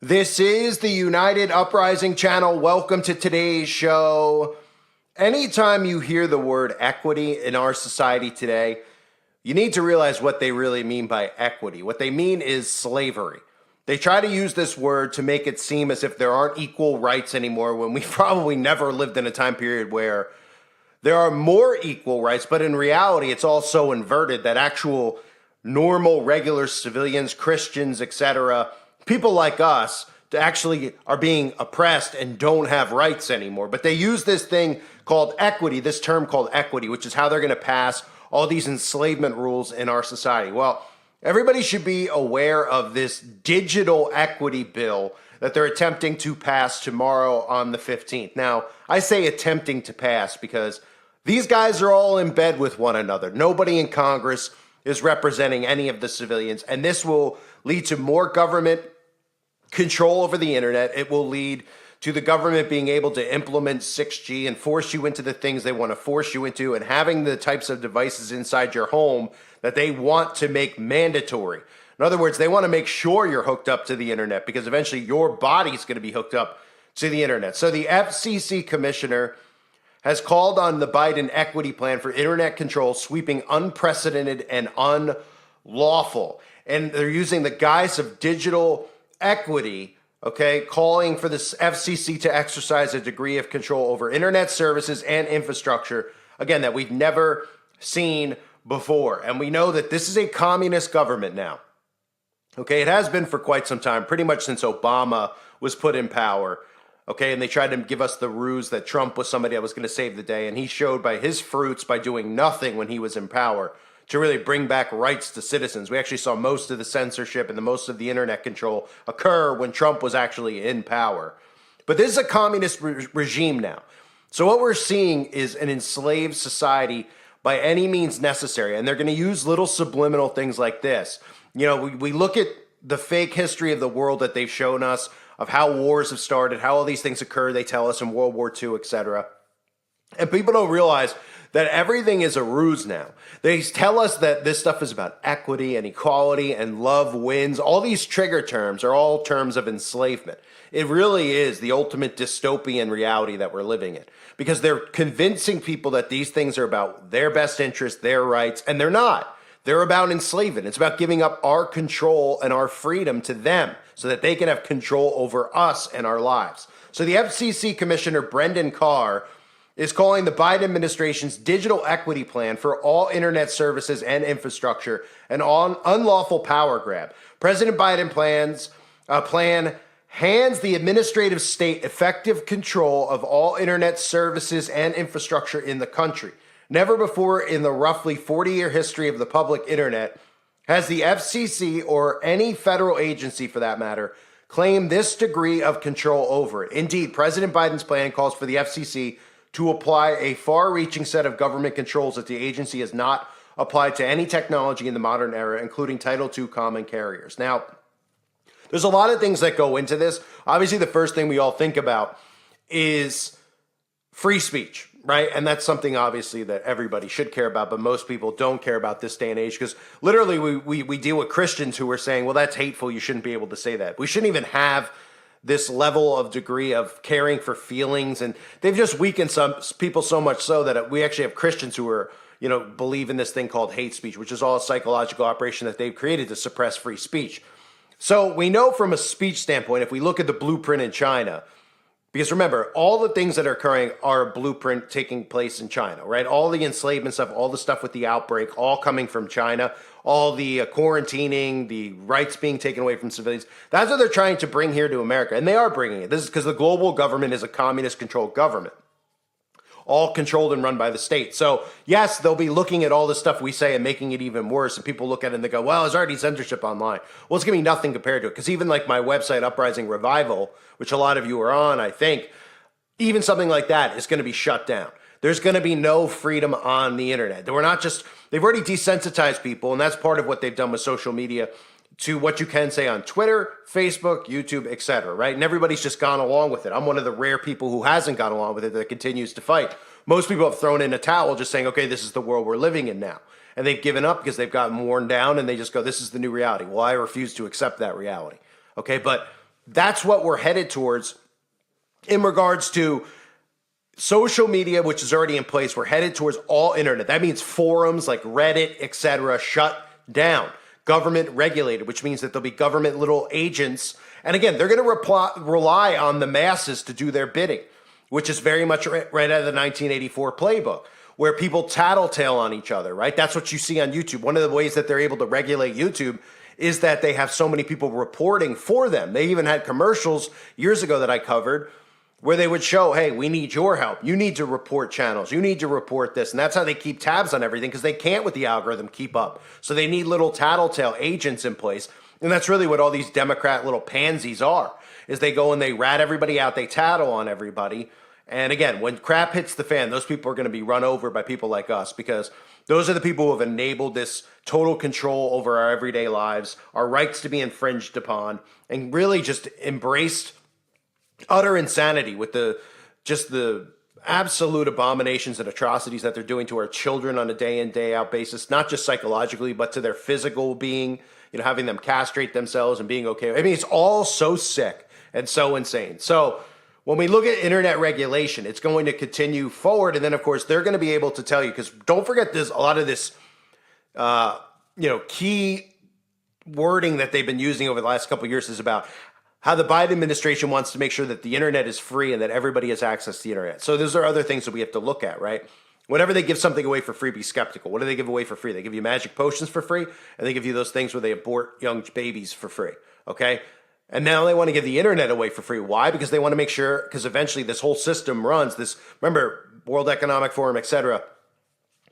This is the United Uprising channel. Welcome to today's show. Anytime you hear the word equity in our society today, you need to realize what they really mean by equity. What they mean is slavery. They try to use this word to make it seem as if there aren't equal rights anymore when we probably never lived in a time period where there are more equal rights, but in reality, it's all so inverted that actual normal, regular civilians, Christians, etc., people like us actually are being oppressed and don't have rights anymore. But they use this thing called equity, this term called equity, which is how they're going to pass all these enslavement rules in our society. Well, everybody should be aware of this digital equity bill that they're attempting to pass tomorrow on the 15th. Now, I say attempting to pass because these guys are all in bed with one another. Nobody in Congress is representing any of the civilians, and this will lead to more government control over the internet. It will lead to the government being able to implement 6G and force you into the things they want to force you into, and having the types of devices inside your home that they want to make mandatory. In other words, they want to make sure you're hooked up to the internet because eventually your body's going to be hooked up to the internet. So the FCC commissioner has called on the Biden equity plan for internet control, sweeping unprecedented and unlawful. And they're using the guise of digital equity, okay, calling for the FCC to exercise a degree of control over internet services and infrastructure, again, that we've never seen before. And we know that this is a communist government now. Okay, it has been for quite some time, pretty much since Obama was put in power. Okay, and they tried to give us the ruse that Trump was somebody that was going to save the day, and he showed by his fruits by doing nothing when he was in power to really bring back rights to citizens. We actually saw most of the censorship and the most of the internet control occur when Trump was actually in power. But this is a communist regime now. So what we're seeing is an enslaved society by any means necessary, and they're going to use little subliminal things like this. You know, we look at the fake history of the world that they've shown us, of how wars have started, how all these things occurred, they tell us in World War II, etc. And people don't realize that everything is a ruse now. They tell us that this stuff is about equity and equality and love wins. All these trigger terms are all terms of enslavement. It really is the ultimate dystopian reality that we're living in, because they're convincing people that these things are about their best interest, their rights, and they're not. They're about enslavement. It's about giving up our control and our freedom to them so that they can have control over us and our lives. So the FCC Commissioner Brendan Carr is calling the Biden administration's digital equity plan for all internet services and infrastructure an unlawful power grab. President Biden plan hands the administrative state effective control of all internet services and infrastructure in the country. Never before in the roughly 40-year history of the public internet has the FCC, or any federal agency for that matter, claimed this degree of control over it. Indeed, President Biden's plan calls for the FCC to apply a far-reaching set of government controls that the agency has not applied to any technology in the modern era, including Title II common carriers. Now, there's a lot of things that go into this. Obviously, the first thing we all think about is free speech, right? And that's something obviously that everybody should care about, but most people don't care about this day and age, because literally we deal with Christians who are saying, well, that's hateful, you shouldn't be able to say that. We shouldn't even have this level of degree of caring for feelings, and they've just weakened some people so much so that we actually have Christians who are, believe in this thing called hate speech, which is all a psychological operation that they've created to suppress free speech. So we know from a speech standpoint, if we look at the blueprint in China, because remember, all the things that are occurring are a blueprint taking place in China, right? All the enslavement stuff, all the stuff with the outbreak, all coming from China, all the quarantining, the rights being taken away from civilians. That's what they're trying to bring here to America, and they are bringing it. This is because the global government is a communist-controlled government, all controlled and run by the state. So yes, they'll be looking at all the stuff we say and making it even worse. And people look at it and they go, well, there's already censorship online. Well, it's going to be nothing compared to it. Because even like my website, Uprising Revival, which a lot of you are on, I think, even something like that is going to be shut down. There's going to be no freedom on the internet. They've already desensitized people, and that's part of what they've done with social media, to what you can say on Twitter, Facebook, YouTube, etc., right? And everybody's just gone along with it. I'm one of the rare people who hasn't gone along with it that continues to fight. Most people have thrown in a towel just saying, okay, this is the world we're living in now. And they've given up because they've gotten worn down, and they just go, this is the new reality. Well, I refuse to accept that reality. Okay, but that's what we're headed towards in regards to social media, which is already in place. We're headed towards all internet. That means forums like Reddit, etc., shut down. Government regulated, which means that there'll be government little agents. And again, they're going to rely on the masses to do their bidding, which is very much right out of the 1984 playbook, where people tattletale on each other, right? That's what you see on YouTube. One of the ways that they're able to regulate YouTube is that they have so many people reporting for them. They even had commercials years ago that I covered where they would show, hey, we need your help. You need to report channels. You need to report this. And that's how they keep tabs on everything, because they can't with the algorithm keep up. So they need little tattletale agents in place. And that's really what all these Democrat little pansies are, is they go and they rat everybody out. They tattle on everybody. And again, when crap hits the fan, those people are going to be run over by people like us, because those are the people who have enabled this total control over our everyday lives, our rights to be infringed upon, and really just embraced utter insanity with the absolute abominations and atrocities that they're doing to our children on a day in, day out basis, not just psychologically, but to their physical being, having them castrate themselves and being okay. I mean, it's all so sick and so insane. So when we look at internet regulation, it's going to continue forward. And then, of course, they're going to be able to tell you, because don't forget, there's a lot of this, key wording that they've been using over the last couple of years is about how the Biden administration wants to make sure that the internet is free and that everybody has access to the internet. So those are other things that we have to look at, right? Whenever they give something away for free, be skeptical. What do they give away for free? They give you magic potions for free, and they give you those things where they abort young babies for free, okay? And now they want to give the internet away for free. Why? Because they want to make sure, because eventually this whole system runs this, remember, World Economic Forum, et cetera,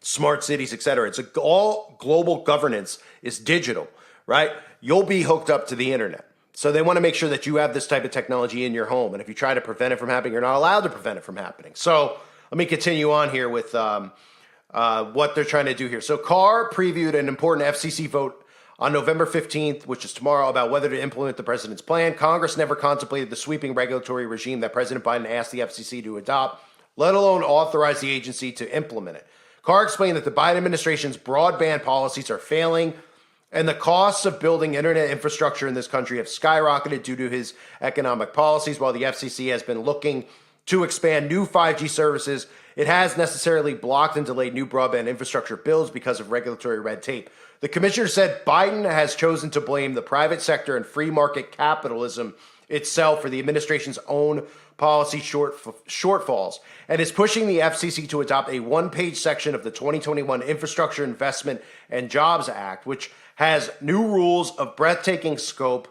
smart cities, et cetera. It's all global governance is digital, right? You'll be hooked up to the internet. So they want to make sure that you have this type of technology in your home. And if you try to prevent it from happening, you're not allowed to prevent it from happening. So let me continue on here with what they're trying to do here. So Carr previewed an important FCC vote on November 15th, which is tomorrow, about whether to implement the president's plan. Congress never contemplated the sweeping regulatory regime that President Biden asked the FCC to adopt, let alone authorize the agency to implement it. Carr explained that the Biden administration's broadband policies are failing, and the costs of building internet infrastructure in this country have skyrocketed due to his economic policies. While the FCC has been looking to expand new 5G services, it has necessarily blocked and delayed new broadband infrastructure builds because of regulatory red tape. The commissioner said Biden has chosen to blame the private sector and free market capitalism itself for the administration's own policy shortfalls, and is pushing the FCC to adopt a one-page section of the 2021 Infrastructure Investment and Jobs Act, which has new rules of breathtaking scope,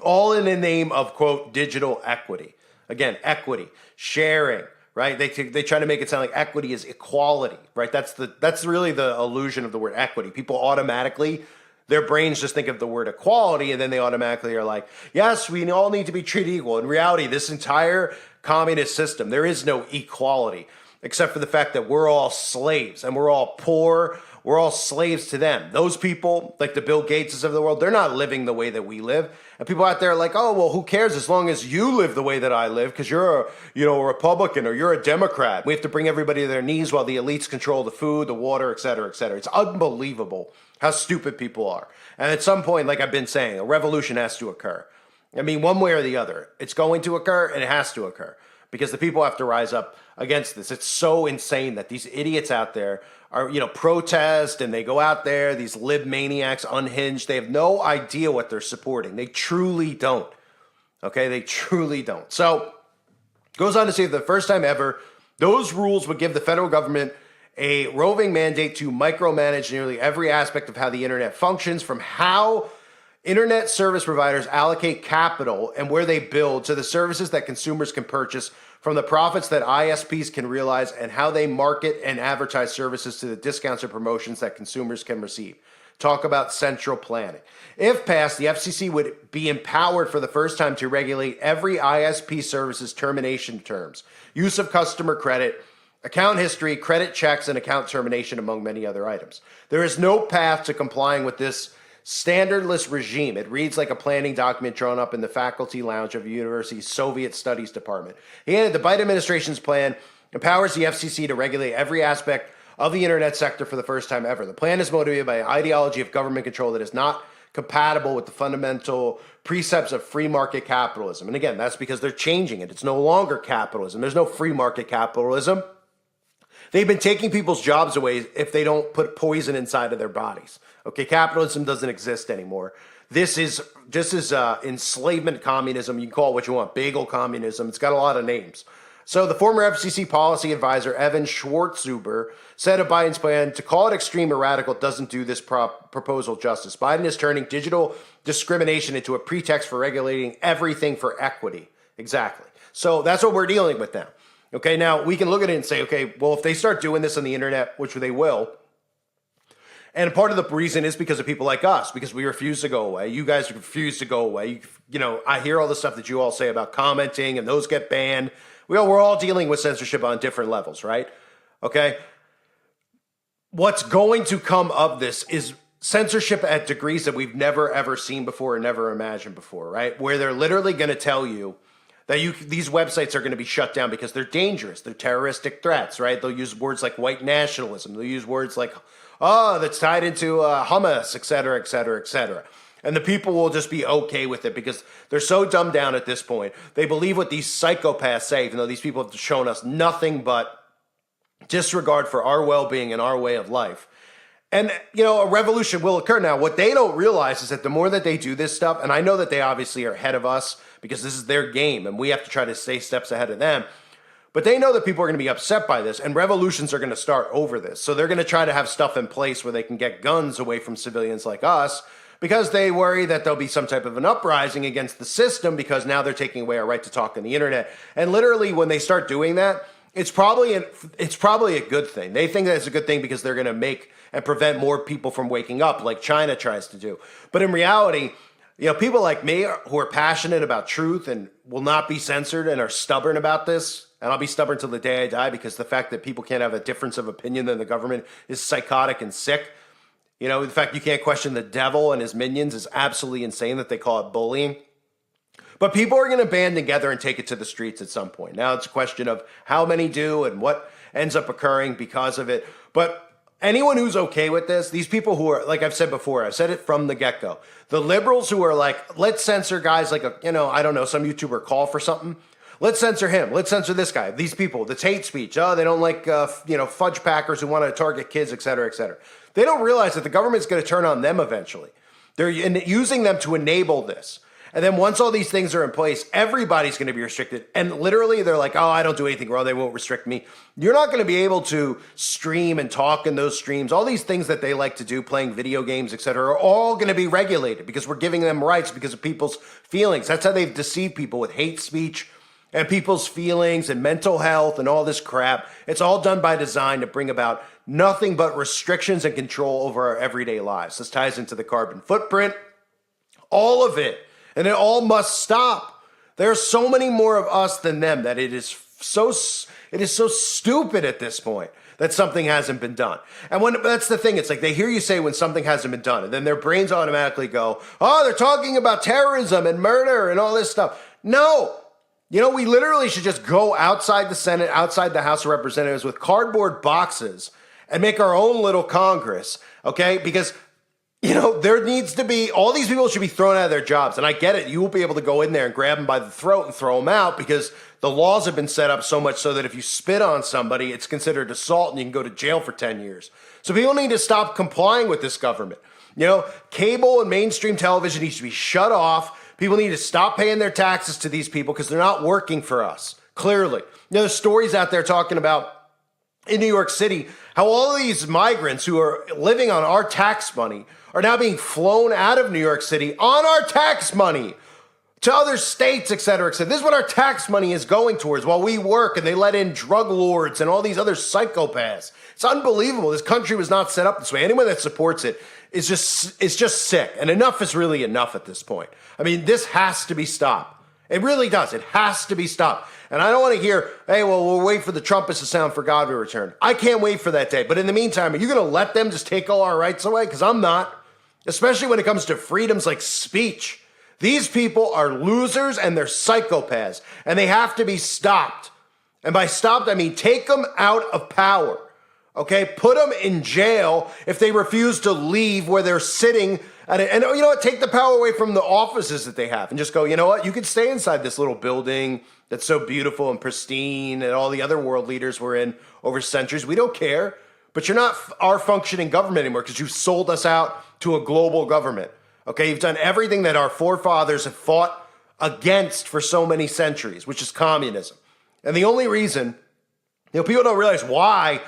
all in the name of, quote, digital equity. Again, equity, sharing, right? They try to make it sound like equity is equality, right? That's really the illusion of the word equity. People automatically, their brains just think of the word equality, and then they automatically are like, yes, we all need to be treated equal. In reality, this entire communist system, there is no equality, except for the fact that we're all slaves and we're all poor. We're all slaves to them. Those people, like the Bill Gateses of the world, they're not living the way that we live. And people out there are like, oh, well, who cares as long as you live the way that I live, because you're a Republican or you're a Democrat. We have to bring everybody to their knees while the elites control the food, the water, et cetera, et cetera. It's unbelievable how stupid people are. And at some point, like I've been saying, a revolution has to occur. I mean, one way or the other. It's going to occur, and it has to occur, because the people have to rise up against this. It's so insane that these idiots out there are, protest, and they go out there, these lib maniacs, unhinged. They have no idea what they're supporting. They truly don't. Okay, they truly don't. So, goes on to say, for the first time ever, those rules would give the federal government a roving mandate to micromanage nearly every aspect of how the internet functions, from how internet service providers allocate capital and where they build, to the services that consumers can purchase, from the profits that ISPs can realize, and how they market and advertise services, to the discounts or promotions that consumers can receive. Talk about central planning. If passed, the FCC would be empowered for the first time to regulate every ISP service's termination terms, use of customer credit, account history, credit checks, and account termination, among many other items. There is no path to complying with this standardless regime. It reads like a planning document drawn up in the faculty lounge of a university's Soviet Studies department. He added, the Biden administration's plan empowers the FCC to regulate every aspect of the internet sector for the first time ever. The plan is motivated by an ideology of government control that is not compatible with the fundamental precepts of free market capitalism. And again, that's because they're changing it. It's no longer capitalism. There's no free market capitalism. They've been taking people's jobs away if they don't put poison inside of their bodies. Okay, capitalism doesn't exist anymore. This is enslavement communism. You can call it what you want, bagel communism. It's got a lot of names. So the former FCC policy advisor, Evan Schwartzhuber, said of Biden's plan to call it extreme or radical doesn't do this proposal justice. Biden is turning digital discrimination into a pretext for regulating everything for equity. Exactly. So that's what we're dealing with now. Okay, now we can look at it and say, okay, well, if they start doing this on the internet, which they will, and part of the reason is because of people like us, because we refuse to go away. You guys refuse to go away. You know, I hear all the stuff that you all say about commenting and those get banned. We're all dealing with censorship on different levels, right? Okay. What's going to come of this is censorship at degrees that we've never, ever seen before or never imagined before, right? Where they're literally going to tell you that these websites are going to be shut down because they're dangerous. They're terroristic threats, right? They'll use words like white nationalism. They'll use words like, oh, that's tied into Hamas, et cetera, et cetera, et cetera. And the people will just be okay with it because they're so dumbed down at this point. They believe what these psychopaths say, even though these people have shown us nothing but disregard for our well-being and our way of life. And, you know, a revolution will occur. Now, what they don't realize is that the more that they do this stuff, and I know that they obviously are ahead of us because this is their game and we have to try to stay steps ahead of them. But they know that people are going to be upset by this and revolutions are going to start over this. So they're going to try to have stuff in place where they can get guns away from civilians like us because they worry that there'll be some type of an uprising against the system because now they're taking away our right to talk on the internet. And literally when they start doing that, it's probably a good thing. They think that it's a good thing because they're going to make and prevent more people from waking up like China tries to do. But in reality, you know, people like me who are passionate about truth and will not be censored and are stubborn about this, and I'll be stubborn till the day I die because the fact that people can't have a difference of opinion than the government is psychotic and sick. You know, the fact you can't question the devil and his minions is absolutely insane that they call it bullying. But people are going to band together and take it to the streets at some point. Now it's a question of how many do and what ends up occurring because of it. But anyone who's okay with this, these people who are, like I've said before, I've said it from the get-go, the liberals who are like, let's censor guys like, I don't know, some YouTuber call for something. Let's censor him. Let's censor this guy. These people, that's hate speech. Oh, they don't like, fudge packers who want to target kids, et cetera, et cetera. They don't realize that the government's going to turn on them eventually. They're using them to enable this. And then once all these things are in place, everybody's going to be restricted. And literally they're like, oh, I don't do anything wrong. They won't restrict me. You're not going to be able to stream and talk in those streams. All these things that they like to do, playing video games, et cetera, are all going to be regulated because we're giving them rights because of people's feelings. That's how they've deceived people with hate speech and people's feelings and mental health and all this crap. It's all done by design to bring about nothing but restrictions and control over our everyday lives. This ties into the carbon footprint, all of it. And it all must stop. There are so many more of us than them that it is so stupid at this point that something hasn't been done. And that's the thing, it's like they hear you say when something hasn't been done, and then their brains automatically go, oh, they're talking about terrorism and murder and all this stuff. No. You know, we literally should just go outside the Senate, outside the House of Representatives with cardboard boxes and make our own little Congress, okay? Because there needs to be, all these people should be thrown out of their jobs. And I get it. You won't be able to go in there and grab them by the throat and throw them out because the laws have been set up so much so that if you spit on somebody, it's considered assault and you can go to jail for 10 years. So people need to stop complying with this government. Cable and mainstream television needs to be shut off. People need to stop paying their taxes to these people because they're not working for us, clearly. There's stories out there talking about in New York City how all of these migrants who are living on our tax money are now being flown out of New York City on our tax money to other states, et cetera, et cetera. This is what our tax money is going towards while we work, and they let in drug lords and all these other psychopaths. It's unbelievable. This country was not set up this way. Anyone that supports it is just sick, and enough is really enough at this point. I mean, this has to be stopped. It really does. It has to be stopped. And I don't want to hear, hey, well, we'll wait for the trumpets to sound for God to return. I can't wait for that day. But in the meantime, are you going to let them just take all our rights away? Because I'm not. Especially when it comes to freedoms like speech. These people are losers and they're psychopaths. And they have to be stopped. And by stopped, I mean take them out of power. Okay? Put them in jail if they refuse to leave where they're sitting And you know what? Take the power away from the offices that they have and just go, you know what? You could stay inside this little building that's so beautiful and pristine and all the other world leaders were in over centuries. We don't care. But you're not our functioning government anymore because you've sold us out to a global government. Okay? You've done everything that our forefathers have fought against for so many centuries, which is communism. And the only reason, people don't realize why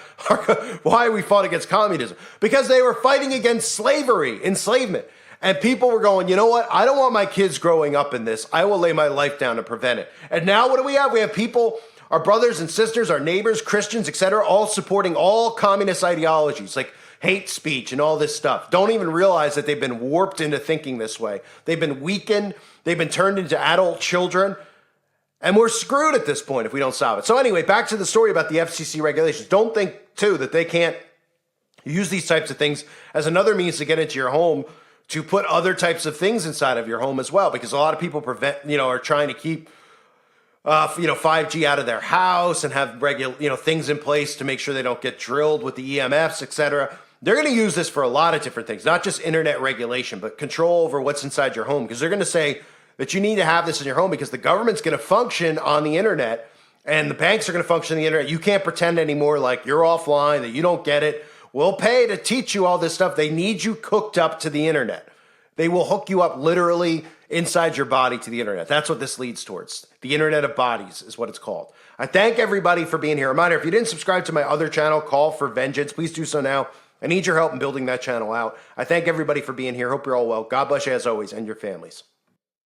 we fought against communism. Because they were fighting against slavery, enslavement. And people were going, you know what? I don't want my kids growing up in this. I will lay my life down to prevent it. And now what do we have? We have people, our brothers and sisters, our neighbors, Christians, etc., all supporting all communist ideologies like hate speech and all this stuff. Don't even realize that they've been warped into thinking this way. They've been weakened. They've been turned into adult children. And we're screwed at this point if we don't stop it. So anyway, back to the story about the FCC regulations. Don't think, too, that they can't use these types of things as another means to get into your home to put other types of things inside of your home as well. Because a lot of people are trying to keep 5G out of their house and have regular, things in place to make sure they don't get drilled with the EMFs, etc. They're going to use this for a lot of different things, not just internet regulation, but control over what's inside your home. Because they're going to say that you need to have this in your home because the government's going to function on the internet and the banks are going to function on the internet. You can't pretend anymore like you're offline, that you don't get it. We'll pay to teach you all this stuff. They need you hooked up to the internet. They will hook you up literally inside your body to the internet. That's what this leads towards. The Internet of Bodies is what it's called. I thank everybody for being here. Reminder, if you didn't subscribe to my other channel, Call for Vengeance, please do so now. I need your help in building that channel out. I thank everybody for being here. Hope you're all well. God bless you as always and your families.